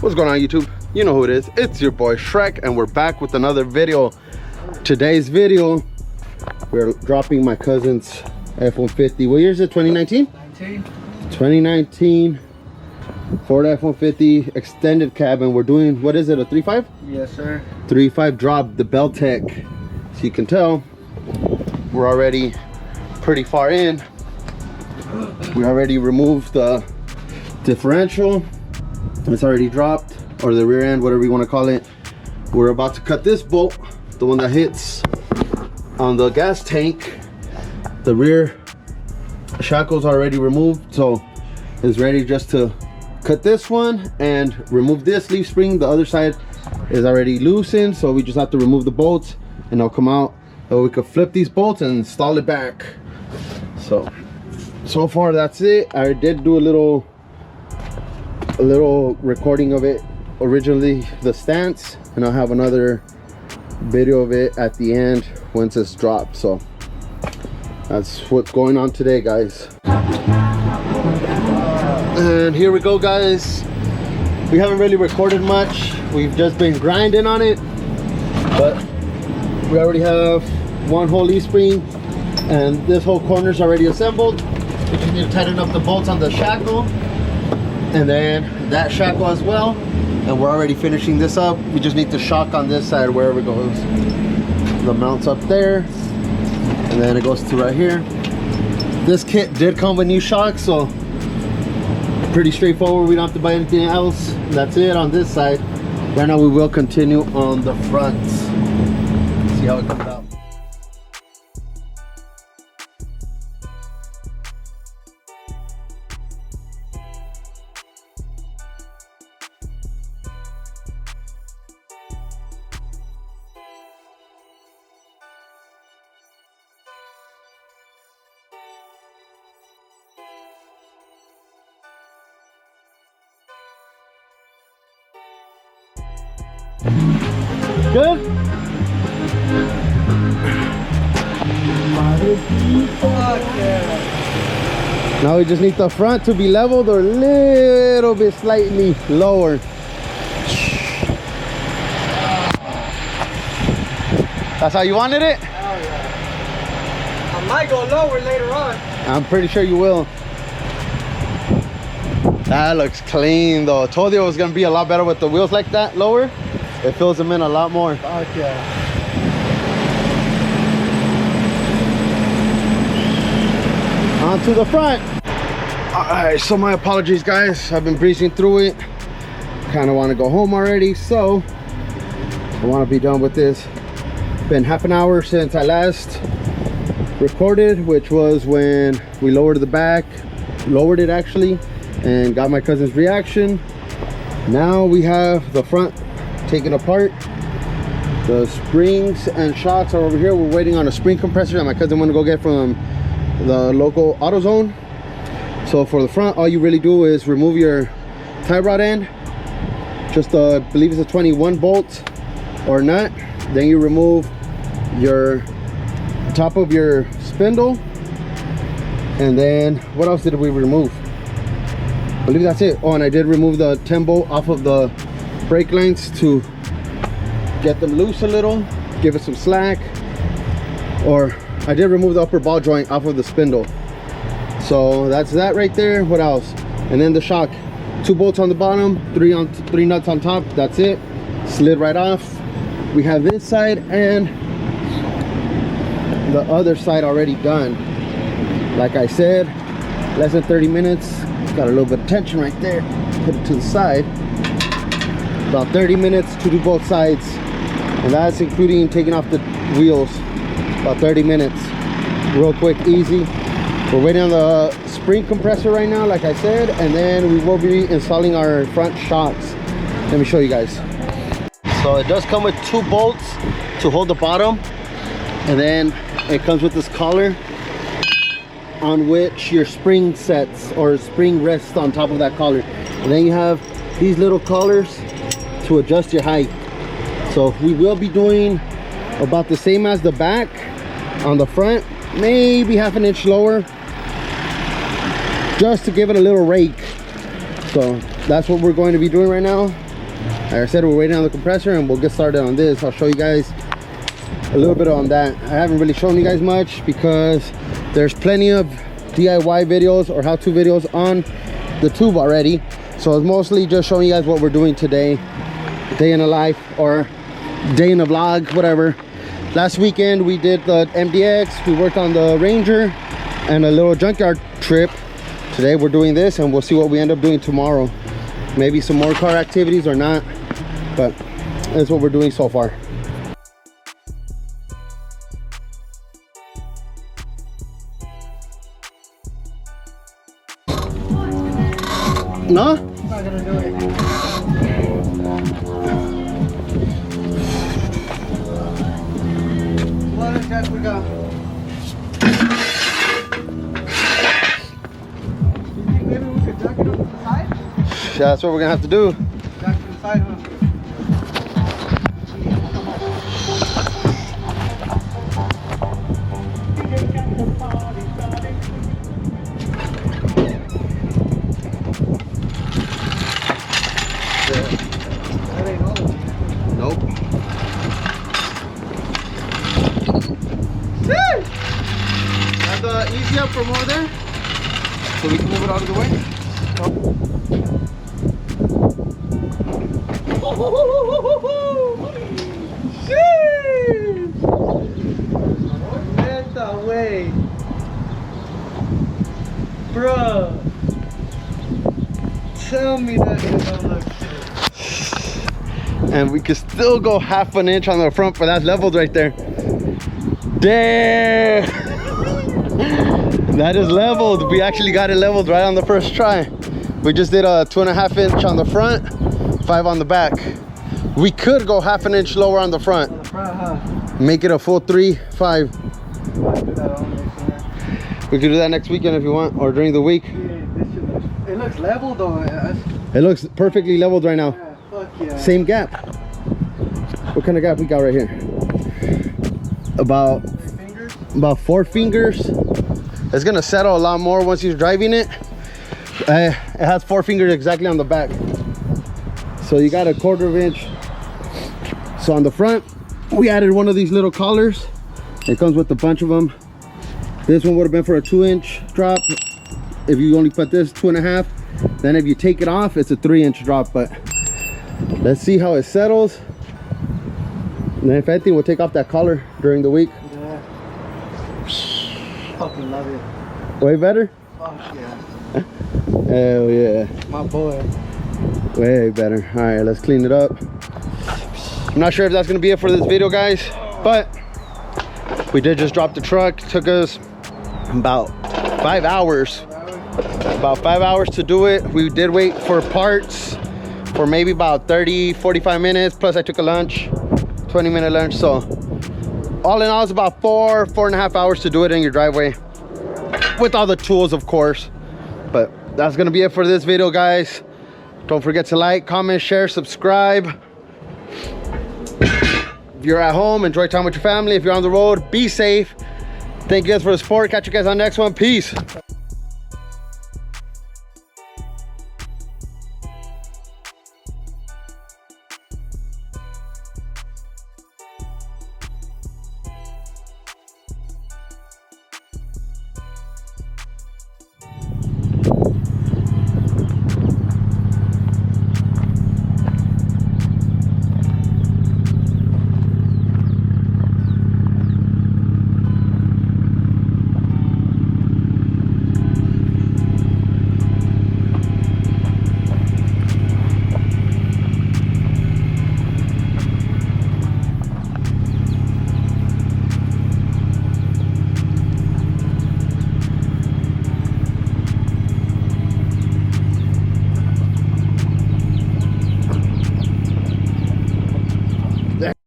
What's going on, YouTube? You know who it is. It's your boy Shrek, and we're back with another video. Today's video, we're dropping my cousin's F-150. What year is it? 2019? 2019 Ford F-150 extended cabin. We're doing, what is it, a 3.5? Yes, sir. 3.5 drop, the Belltech. So you can tell, we're already pretty far in. We already removed the differential. It's already dropped, or the rear end, whatever you want to call it. We're about to cut this bolt, the one that hits on the gas tank. The rear shackle's already removed, so it's ready just to cut this one and remove this leaf spring. The other side is already loosened, so we just have to remove the bolts and they'll come out. So we could flip these bolts and install it back. So far that's it. I did do a little recording of it originally, the stance, and I'll have another video of it at the end once it's dropped. So that's what's going on today, guys. And here we go, guys. We haven't really recorded much. We've just been grinding on it, but we already have one whole leaf spring and this whole corner is already assembled. We just need to tighten up the bolts on the shackle and then that shackle as well, and we're already finishing this up. We just need to shock on this side wherever it goes. The mount's up there and then it goes to right here. This kit did come with new shocks, so pretty straightforward. We don't have to buy anything else. That's it on this side. Right now we will continue on the front. See how it comes out. Good? Now we just need the front to be leveled or a little bit slightly lower. That's how you wanted it? Oh yeah. I might go lower later on. I'm pretty sure you will. That looks clean though. I told you it was gonna be a lot better with the wheels like that lower. It fills them in a lot more. Okay. On to the front. Alright, so my apologies, guys. I've been breezing through it. Kind of want to go home already, so I want to be done with this. Been half an hour since I last recorded, which was when we lowered the back, lowered it actually, and got my cousin's reaction. Now we have the front taken apart. The springs and shocks are over here. We're waiting on a spring compressor that my cousin went to go get from the local AutoZone. So for the front, all you really do is remove your tie rod end, just I believe it's a 21 bolt or nut. Then you remove your top of your spindle, and then what else did we remove? I believe that's it. Oh, and I did remove the 10 bolt off of the brake lines to get them loose a little, give it some slack. Or I did remove the upper ball joint off of the spindle. So that's that right there. What else? And then the shock, 2 bolts on the bottom, 3 nuts on top. That's it. Slid right off. We have this side and the other side already done. Like I said, less than 30 minutes. Got a little bit of tension right there. Put it to the side. About 30 minutes to do both sides, and that's including taking off the wheels. About 30 minutes, real quick, easy. We're waiting on the spring compressor right now, like I said, and then we will be installing our front shocks. Let me show you guys. So it does come with 2 bolts to hold the bottom, and then it comes with this collar on which your spring sets or spring rests on top of that collar. And then you have these little collars to adjust your height. So we will be doing about the same as the back on the front, maybe half an inch lower, just to give it a little rake. So that's what we're going to be doing right now. Like I said, we're waiting on the compressor and we'll get started on this. I'll show you guys a little bit on that. I haven't really shown you guys much because there's plenty of DIY videos or how-to videos on the tube already. So it's mostly just showing you guys what we're doing today, day in a life or day in a vlog, whatever. Last weekend we did the MDX, we worked on the Ranger and a little junkyard trip. Today we're doing this and we'll see what we end up doing tomorrow. Maybe some more car activities or not, but that's what we're doing so far. No? I'm not gonna do it. What is that we got? You think maybe we could jack it up to the side? Yeah, that's what we're gonna have to do. Jack to the side, huh? That ain't all of it. Nope. Have the easy up from over there so we can move it out of the way. Get the way. Bruh. Tell me that it don't look good. And we can still go half an inch on the front, but that's leveled right there. Damn. That is leveled. We actually got it leveled right on the first try. We just did a 2.5 inch on the front, 5 on the back. We could go half an inch lower on the front. On the front, huh? Make it a full 3, 5. Might do that all next year. We could do that next weekend if you want, or during the week. Yeah, this shit looks, it looks level though. It looks perfectly leveled right now. Yeah, fuck yeah. Same gap. What kind of gap we got right here? About 4 fingers. It's gonna settle a lot more once you're driving it. It has 4 fingers exactly on the back. So you got a 1/4 inch. So on the front, we added one of these little collars. It comes with a bunch of them. This one would have been for a 2-inch drop. If you only put this 2.5, then if you take it off, it's a 3-inch drop. But let's see how it settles. And then if anything, we'll take off that collar during the week. Yeah. Fucking love it. Way better? Fuck yeah. Hell yeah. My boy. Way better. All right, let's clean it up. I'm not sure if that's gonna be it for this video, guys, but we did just drop the truck. Took us about 5 hours. About 5 hours to do it. We did wait for parts for maybe about 30-45 minutes, plus I took a lunch, 20-minute lunch. So all in all, it's about 4.5 hours to do it in your driveway with all the tools, of course. But that's gonna be it for this video, guys. Don't forget to like, comment, share, subscribe. If you're at home, enjoy time with your family. If you're on the road, be safe. Thank you guys for the support. Catch you guys on the next one. Peace.